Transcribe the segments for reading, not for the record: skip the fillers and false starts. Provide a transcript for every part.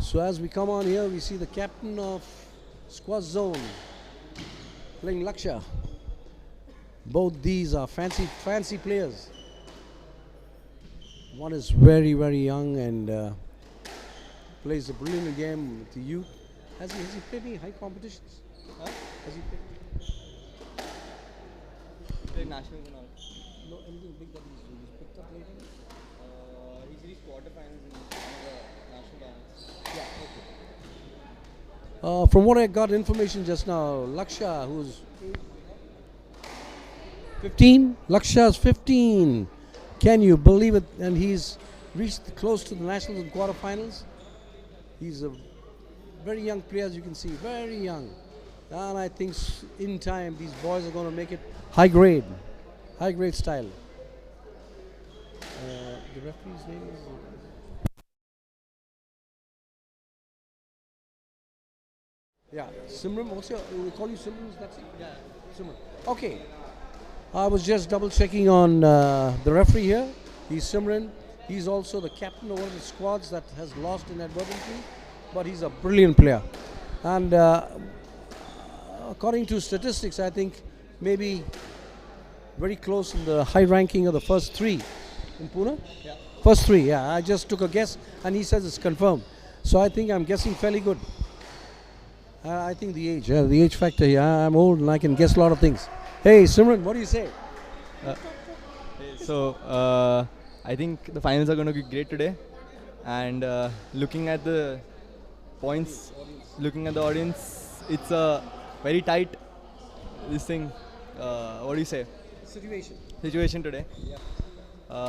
So as we come on here, we see the captain of squash zone playing Lakshaya. Both these are fancy players. One is very young and plays a brilliant game with the youth. Has he played any high competitions? Huh? Has he played? Played nationals and all. No, anything big that he's picked up lately? He's reached quarterfinals in one of the national tournaments. Yeah, okay. From what I got information just now, Lakshaya, who's 15? Lakshaya's 15. Can you believe it? And he's reached close to the nationals and quarterfinals. He's a very young player, as you can see, very young. And I think in time these boys are going to make it high grade style. The referee's name is... Yeah, Simran, what's your, we call you Simran, is that it? Yeah. Simran. Okay. I was just double checking on the referee here. He's Simran. He's also the captain of one of the squads that has lost inadvertently, but he's a brilliant player. And according to statistics, I think maybe very close in the high ranking of the first three in Poona. Yeah. First three, yeah. I just took a guess and he says it's confirmed. So I think I'm guessing fairly good. I think the age factor here. I'm old and I can guess a lot of things. Hey Simran, what do you say? So I think the finals are going to be great today, and looking at the points, looking at the audience, it's a very tight this thing. What do you say? Situation today. Yeah.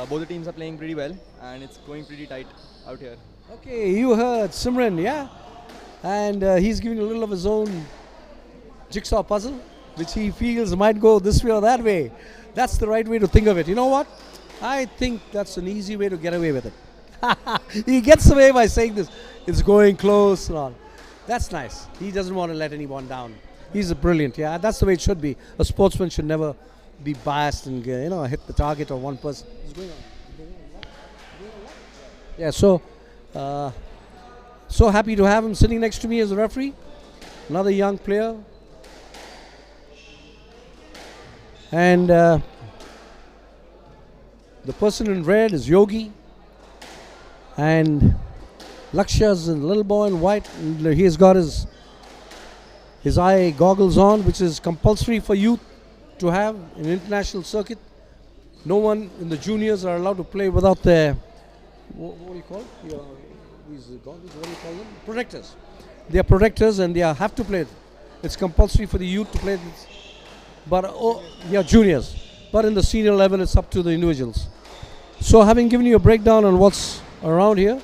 Both the teams are playing pretty well, and it's going pretty tight out here. Okay, you heard Simran, yeah? And he's giving a little of his own jigsaw puzzle, which he feels might go this way or that way. That's the right way to think of it. You know what? I think that's an easy way to get away with it. He gets away by saying this. It's going close and all. That's nice. He doesn't want to let anyone down. He's brilliant. Yeah, that's the way it should be. A sportsman should never be biased and hit the target of one person. It's going on. Yeah. So happy to have him sitting next to me as a referee. Another young player. And the person in red is Yogi. And Lakshaya's a little boy in white. And he's got his eye goggles on, which is compulsory for youth to have in international circuit. No one in the juniors are allowed to play without their, what do you call it? These goggles, what do you call them? Protectors. They are protectors and they have to play it. It's compulsory for the youth to play this. But juniors. But in the senior level, it's up to the individuals. So having given you a breakdown on what's around here,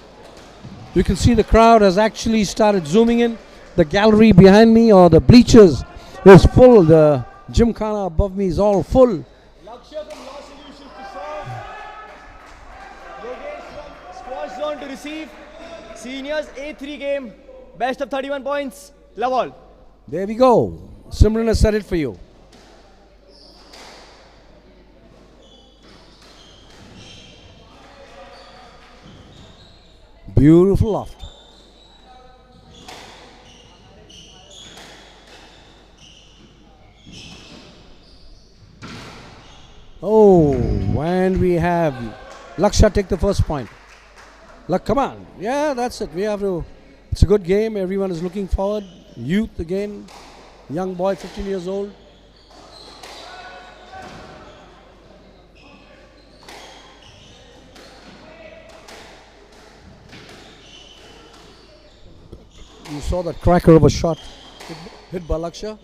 you can see the crowd has actually started zooming in. The gallery behind me, or the bleachers, is full. The gymkhana above me is all full. Lakshaya from Law Solutions to serve. Yogesh from Squash Zone to receive. Seniors A3 game. Best of 31 points. Love all. There we go. Simran has said it for you. Beautiful loft. Oh, and we have Lakshaya take the first point. Come on. Yeah, that's it. We have to. It's a good game. Everyone is looking forward. Youth again. Young boy, 15 years old. You saw that cracker of a shot hit by Lakshaya.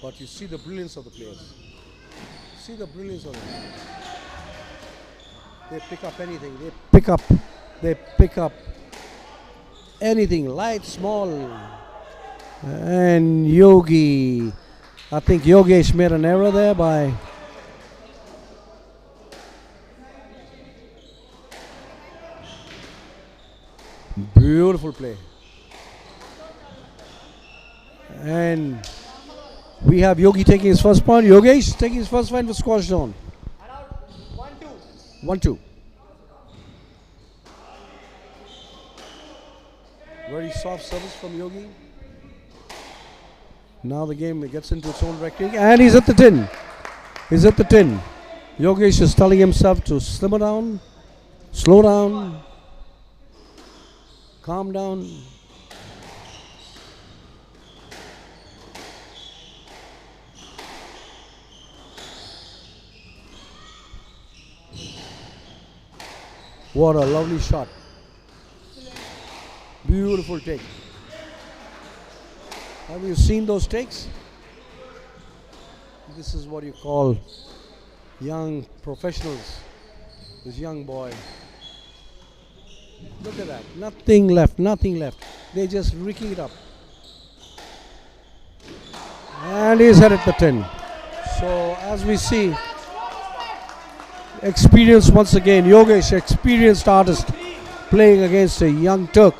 But you see the brilliance of the players. See the brilliance of them. They pick up anything. They pick up anything, light, small. And Yogi. I think Yogesh made an error there by... Beautiful play. And we have Yogi taking his first point. Yogesh taking his first point for squash zone. 1-2. 1-2. Very soft service from Yogi. Now the game gets into its own rectangle, and he's at the tin. He's at the tin. Yogesh is telling himself to simmer down, slow down, calm down. What a lovely shot. Beautiful take. Have you seen those takes? This is what you call young professionals. This young boy. Look at that. Nothing left, nothing left. They're just rigging it up. And he's headed the 10. So as we see, experience once again. Yogesh, experienced artist, playing against a young Turk.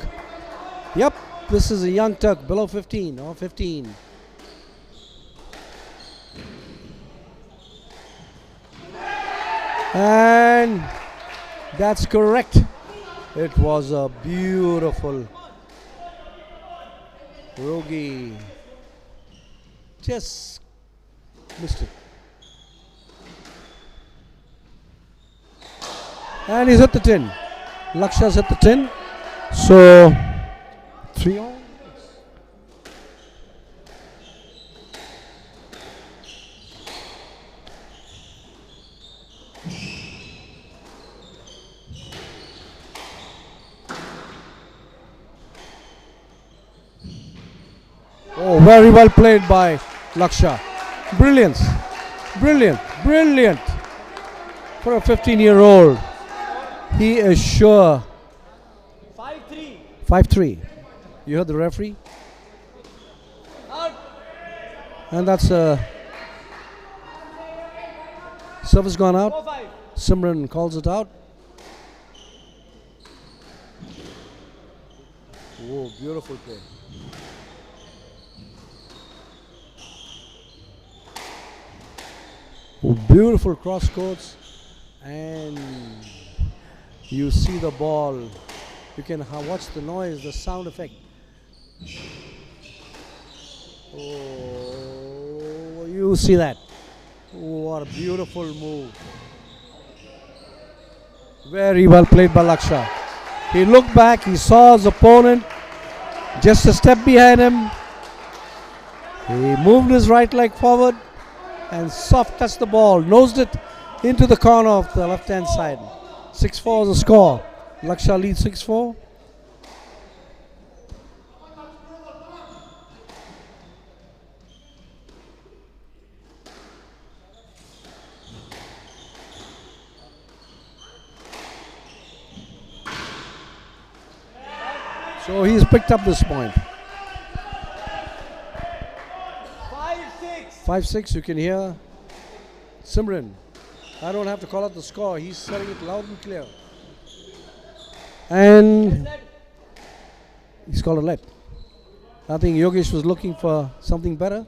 Yep, this is a young Turk, below 15 or 15. And that's correct. It was a beautiful Yogi. Just missed it. And he's at the 10. Lakshaya's at the 10. So 3-all. Oh, very well played by Lakshaya. Brilliance. Brilliant. Brilliant. For a 15-year-old. He is sure. 5-3. 5-3. You heard the referee? Out. And that's a service gone out. 4-5. Simran calls it out. Whoa, beautiful play. Oh, beautiful cross courts. And you see the ball. You can watch the noise, the sound effect. Oh, you see that. What a beautiful move. Very well played by Lakshaya. He looked back, he saw his opponent just a step behind him. He moved his right leg forward and soft touched the ball, nosed it into the corner of the left hand side. 6-4 is the score. Lakshaya leads 6-4. So he's picked up this point. 5-6. 5-6, you can hear Simran. I don't have to call out the score. He's saying it loud and clear. And he's called a let. I think Yogesh was looking for something better.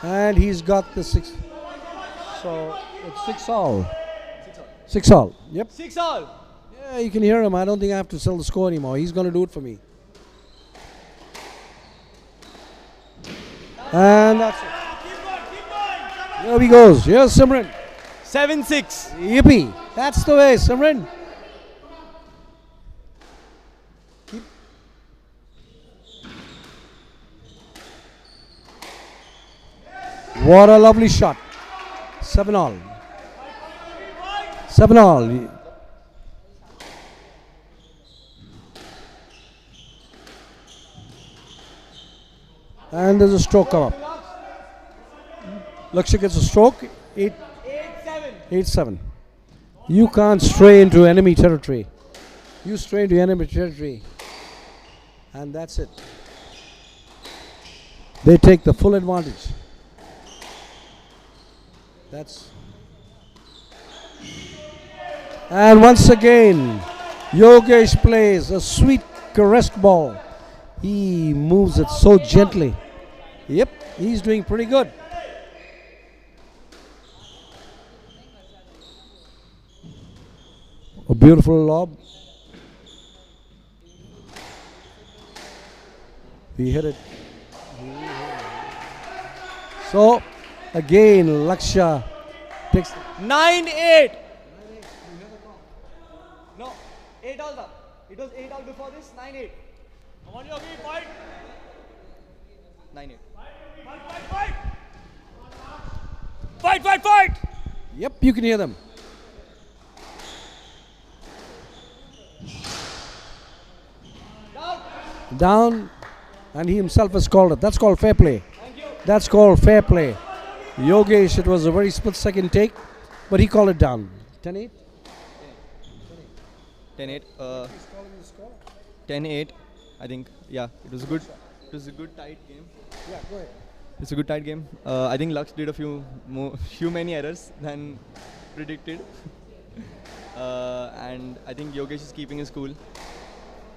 And he's got the 6. So it's 6-all. 6-all. Yep. 6-all. Yeah, you can hear him. I don't think I have to tell the score anymore. He's going to do it for me. And that's it. There he goes. Here's Simran. 7-6. Yippee. That's the way, Simran. What a lovely shot. 7-all. 7-all. And there's a stroke come up. Lakshaya gets a stroke. 8-7. 8-7. You can't stray into enemy territory. You stray into enemy territory. And that's it. They take the full advantage. That's. And once again, Yogesh plays a sweet caressed ball. He moves it so gently. Yep, he's doing pretty good. A beautiful lob. He hit it. So, again, Lakshya takes. 9-8. No, 8 all up. It was 8 all before this. 9-8. Come on, Yogi, fight. 9-8. Fight. Yep, you can hear them. Down, and he himself has called it. That's called fair play. That's called fair play. Yogesh, it was a very split second take, but he called it down. 10-8? 10-8. 10-8. I think. Yeah, it was good. It was a good tight game. Yeah, go ahead. It's a good tight game. I think Lux did a few many errors than predicted, and I think Yogesh is keeping his cool.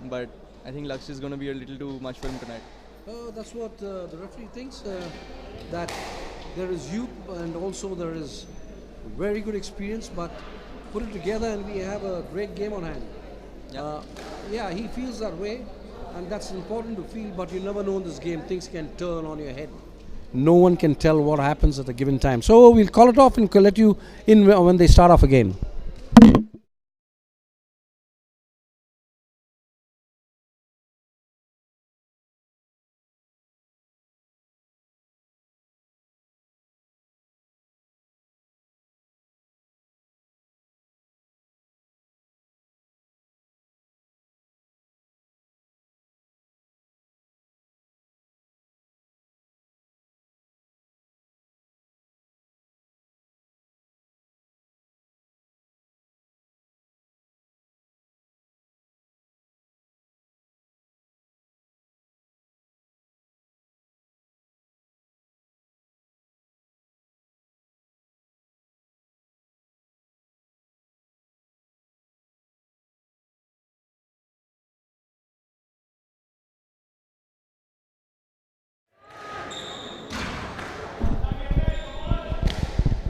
But I think Lux is going to be a little too much for him tonight. That's what the referee thinks. That there is youth and also there is very good experience, but put it together and we have a great game on hand. Yeah, he feels that way, and that's important to feel. But you never know in this game; things can turn on your head. No one can tell what happens at a given time. So we'll call it off and let you in when they start off again.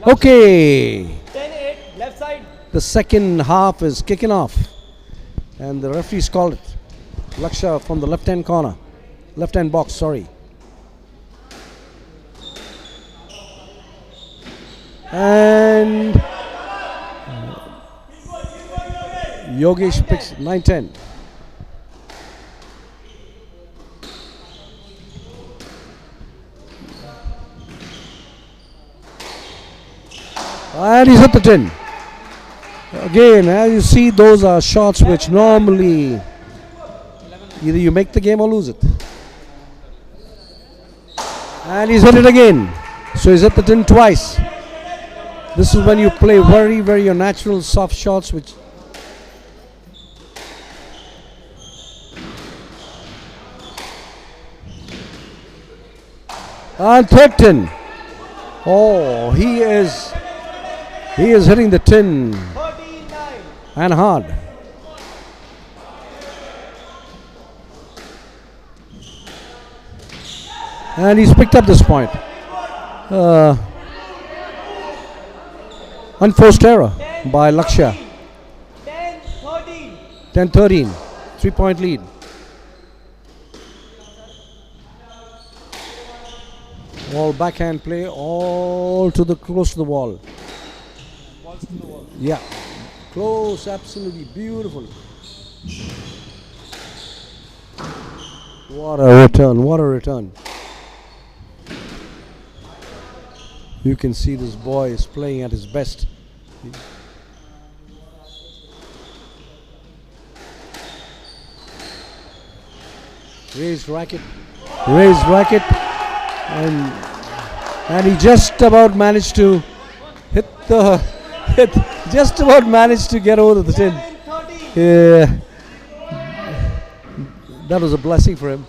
Okay. 10-8, left side. The second half is kicking off, and the referees called it. Lakshya from the left-hand corner, left-hand box. Sorry. And Yogesh picks 9-10. And he's hit the tin. Again, as you see, those are shots which normally either you make the game or lose it. And he's hit it again. So he's hit the tin twice. This is when you play very, very unnatural soft shots which and third tin. Oh, he is hitting the tin 13-9. and hard. And he's picked up this point. Unforced error by Lakshya. 10-13. 10-13. 3-point lead. All backhand play, all to the close to the wall. Yeah, close, absolutely beautiful. What a return, what a return. You can see this boy is playing at his best. Raised racket, and he just about managed to just about managed to get over the tin. Yeah, that was a blessing for him.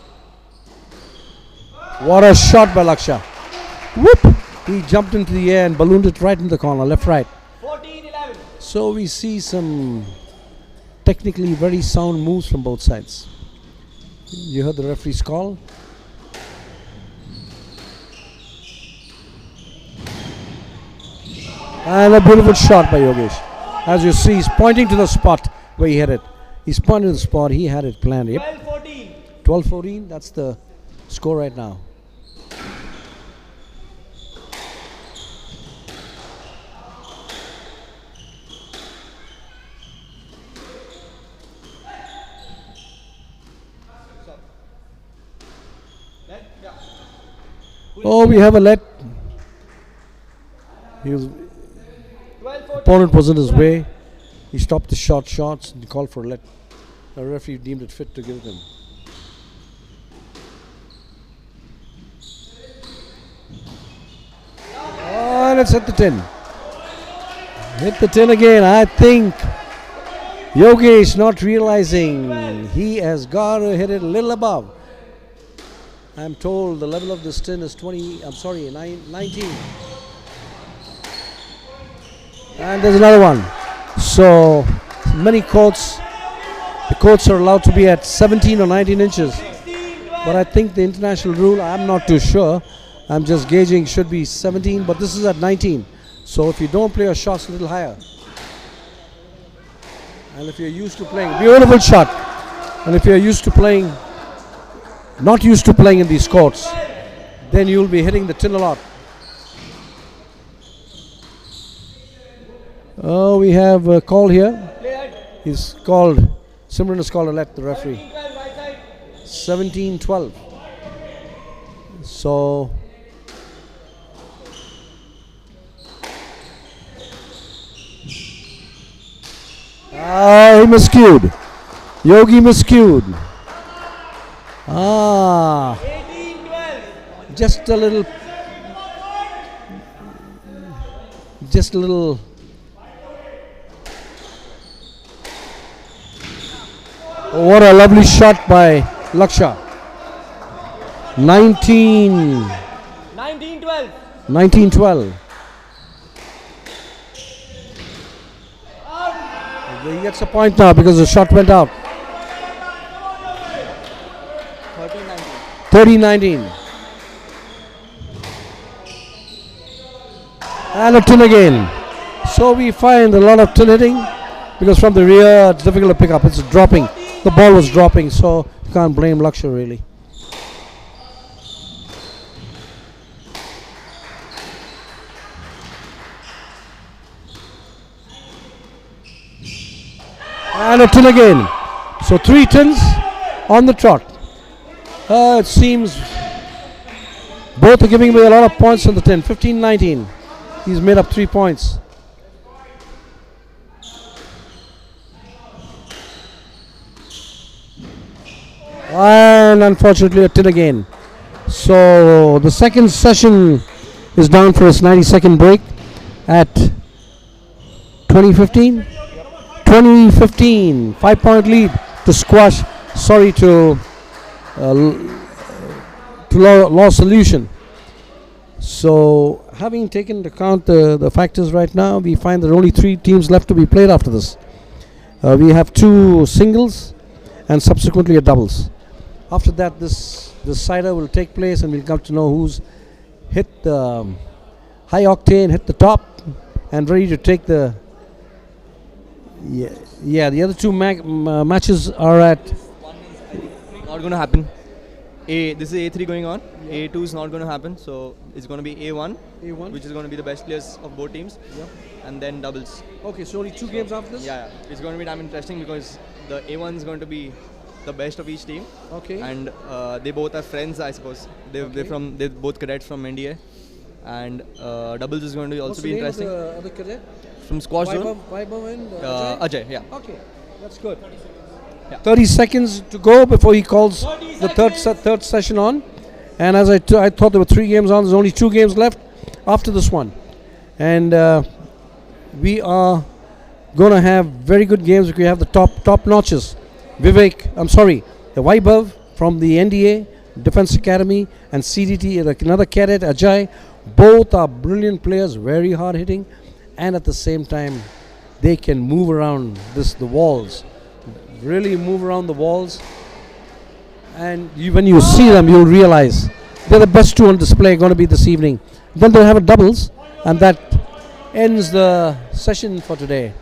What a shot by Lakshya. Whoop! He jumped into the air and ballooned it right in the corner, left, right. 14-11. So we see some technically very sound moves from both sides. You heard the referee's call. And a beautiful shot by Yogesh. As you see, he's pointing to the spot where he hit it. He's pointing to the spot. He had it planned. Yep. 12-14. 12-14. That's the score right now. Oh, we have a let. Opponent was in his way. He stopped the shots and called for a let. The referee deemed it fit to give it him. Oh, and it's hit the tin. Hit the tin again. I think Yogesh not realizing he has got to hit it a little above. I'm told the level of this tin is 19. And there's another one. So many courts, the courts are allowed to be at 17 or 19 inches. But I think the international rule, I'm not too sure. I'm just gauging, should be 17, but this is at 19. So if you don't play your shots a little higher, and if you're used to playing, beautiful shot, and if you're used to playing, not used to playing in these courts, then you'll be hitting the tin a lot. Oh, we have a call here. He's called, Simran is called a let, the referee. 17-12. So he miscued. Yogi miscued. Just a little. Oh, what a lovely shot by Lakshaya. 19-12. He gets a point now because the shot went out. 30-19. And a tin again. So we find a lot of tin hitting because from the rear it's difficult to pick up. It's dropping. The ball was dropping, so you can't blame Lakshaya really. And a tin again. So 3 tins on the trot. It seems both are giving away a lot of points on the tin. 15-19. He's made up 3 points. And unfortunately a tin again. So the second session is down for its 90-second break at 2015. 5-point lead to squash. Sorry to Law Solution. So having taken into account the factors right now, we find there are only 3 teams left to be played after this. We have 2 singles and subsequently a doubles. After that, this cider will take place and we'll come to know who's hit the high octane, hit the top, and ready to take the. Yeah, the other 2 matches are at. One is not going to happen. This is A3 going on. Yeah. A2 is not going to happen, so it's going to be A1, which is going to be the best players of both teams, and then doubles. Okay, so only 2 games after this. Yeah, it's going to be damn interesting because the A1 is going to be the best of each team. Okay. And they both are friends, I suppose. They're both cadets from NDA, and doubles is going to also be interesting. What's the name of the other cadet? From squash zone. Vaibhav and Ajay, yeah. Okay, that's good. Yeah. 30 seconds to go before he calls the third session on. And as I thought there were 3 games on, there's only 2 games left after this one. And we are going to have very good games. We have the top notches. The Vaibhav from the NDA Defense Academy and CDT, another cadet, Ajay. Both are brilliant players, very hard hitting, and at the same time they can move around the walls, really move around the walls. And when you see them, you'll realize they're the best 2 on display going to be this evening. Then they'll have a doubles, and that ends the session for today.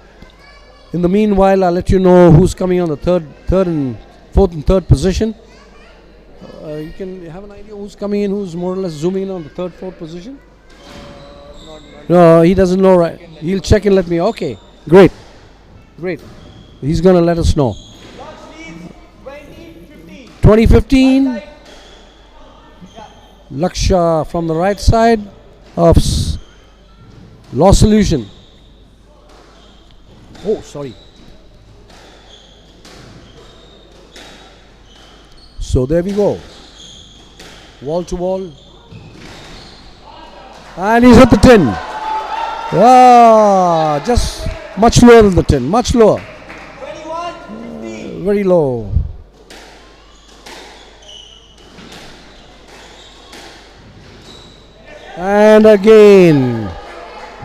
In the meanwhile, I'll let you know who's coming on the third and fourth position. You can have an idea who's coming in, who's more or less zooming in on the third, fourth position? No, he doesn't know, right? He'll check and let me. Okay, great. Great. He's going to let us know. 2015. Lakshya from the right side of Law Solution. Oh, sorry. So there we go. Wall to wall. And he's at the tin. Ah, just much lower than the tin. Much lower. Very low. And again,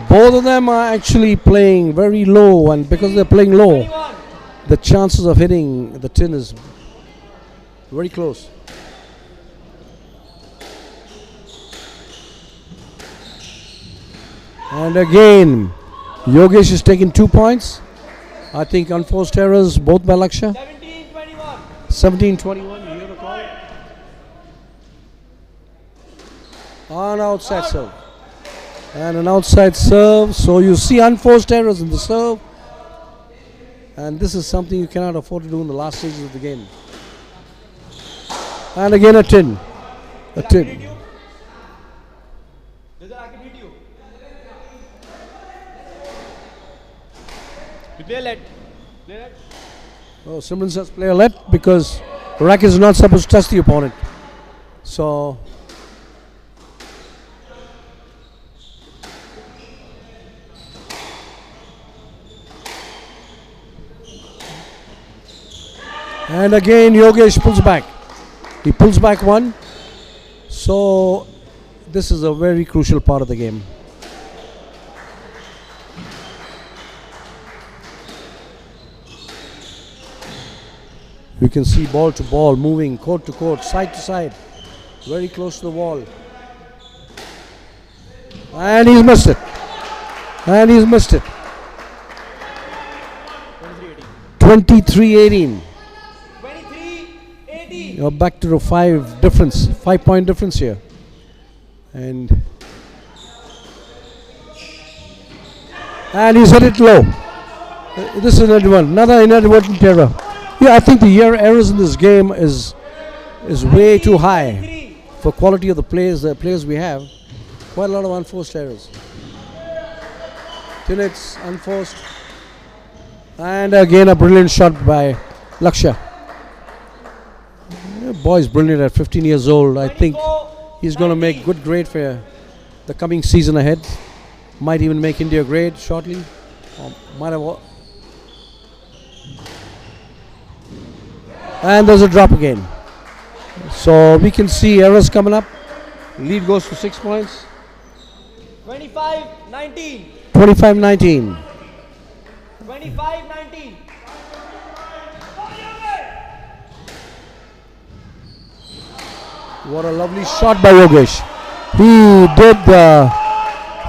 both of them are actually playing very low, and because they're playing low, the chances of hitting the tin is very close. And again, Yogesh is taking 2 points. I think unforced errors both by Lakshya. 17-21. 17-21, you hear the call? On outside serve. And an outside serve. So you see unforced errors in the serve. And this is something you cannot afford to do in the last stages of the game. And again a tin. A tin. Play let. Oh, Simran says play a let because racket is not supposed to touch the opponent. So and again Yogesh pulls back. He pulls back one. So this is a very crucial part of the game. You can see ball to ball moving, court to court, side to side, very close to the wall. And he's missed it. And he's missed it. 23-18. 23-18. You're back to the 5-point difference here. And he's hit it low. This is another inadvertent error. Yeah, I think the errors in this game is way too high for quality of the players we have. Quite a lot of unforced errors. Tinets unforced. And again a brilliant shot by Lakshya. The boy's brilliant at 15 years old. I think he's going to make good grade for the coming season ahead. Might even make India grade shortly. Or might have. And there's a drop again. So we can see errors coming up. Lead goes to 6 points. 25-19. 25-19. 25-19. What a lovely shot by Yogesh.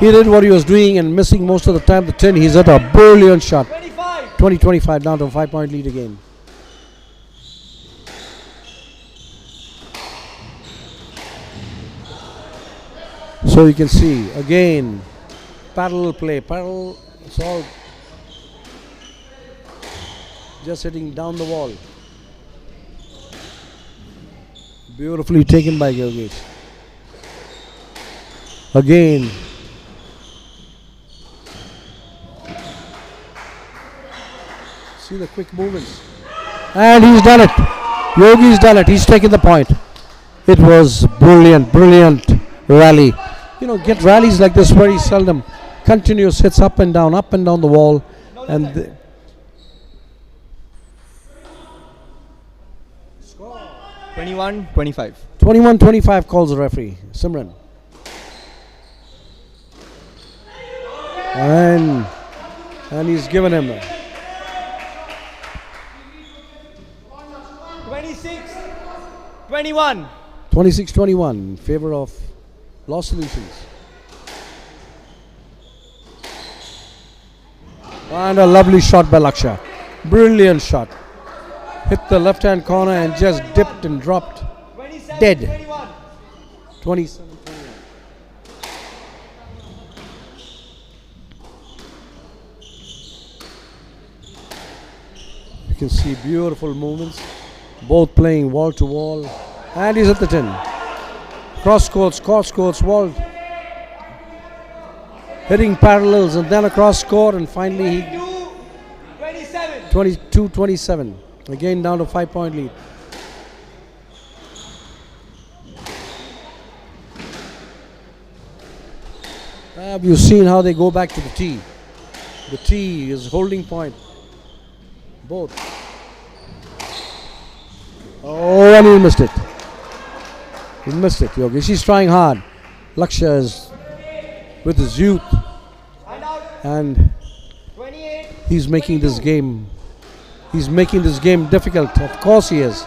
He did what he was doing and missing most of the time the 10. He's at a brilliant shot. 20-25 down to a 5-point lead again. So you can see again parallel play. It's all just hitting down the wall. Beautifully taken by Yogesh. Again. See the quick movements. And he's done it. Yogi's done it. He's taken the point. It was brilliant rally. You know, get rallies like this very seldom. Continuous hits up and down the wall. And 21-25. 21-25 calls the referee. Simran. And he's given him 26-21. 26-21 in favor of Law Solutions. And a lovely shot by Lakshya. Brilliant shot. Hit the left hand corner and just dipped and dropped Dead. 27. You can see beautiful movements. Both playing wall to wall. And he's at the 10. Cross courts, wall. Hitting parallels and then across court, and finally he 22-27. Again down to 5-point lead. Have you seen how they go back to the tee? The tee is holding point. Both. Oh, and he missed it. He missed it, Yogi. She's trying hard. Lakshaya is with his youth, and he's making this game. He's making this game difficult. Of course he is.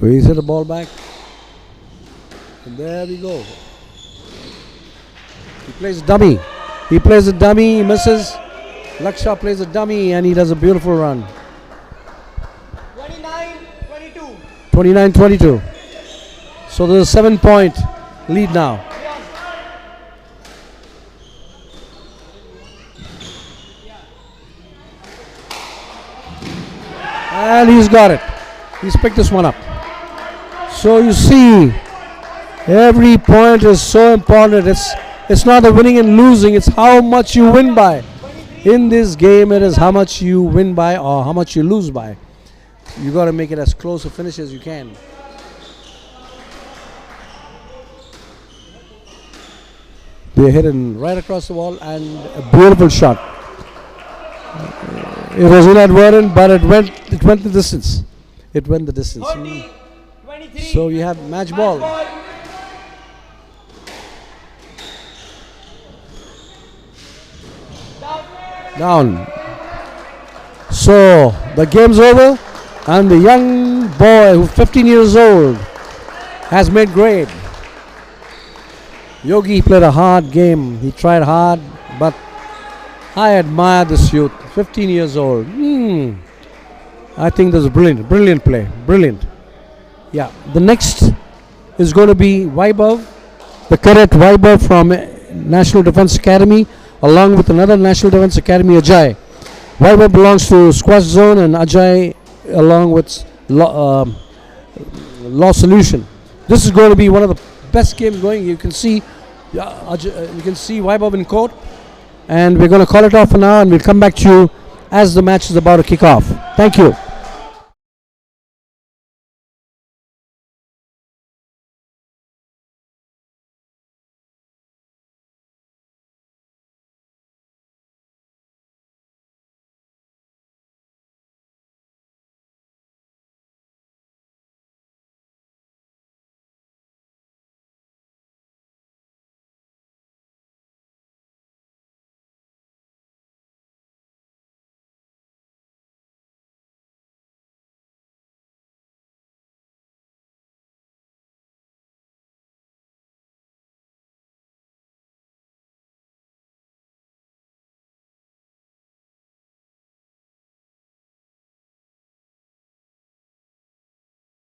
He's hit the ball back. And there we go. He plays a dummy. He plays a dummy, he misses. Lakshaya plays a dummy and he does a beautiful run. 29-22. 29-22. So there's a 7-point lead now. And he's got it. He's picked this one up. So you see, every point is so important. It's not the winning and losing, it's how much you win by. In this game, it is how much you win by or how much you lose by. You got to make it as close a finish as you can. They hit it right across the wall and a beautiful shot. It was inadvertent, but it went the distance. It went the distance. 23. So you have match ball. Down. So the game's over, and the young boy who's 15 years old has made grade. Yogi played a hard game. He tried hard, but I admire this youth. 15 years old. I think that's a brilliant play. Brilliant. Yeah. The next is going to be Vaibhav, the cadet Vaibhav from National Defense Academy, along with another National Defense Academy, Ajay. Vaibhav belongs to Squash Zone and Ajay along with Law Solution. This is going to be one of the best games going. You can see Vaibhav in court, and we're going to call it off for now, and we'll come back to you as the match is about to kick off. Thank you.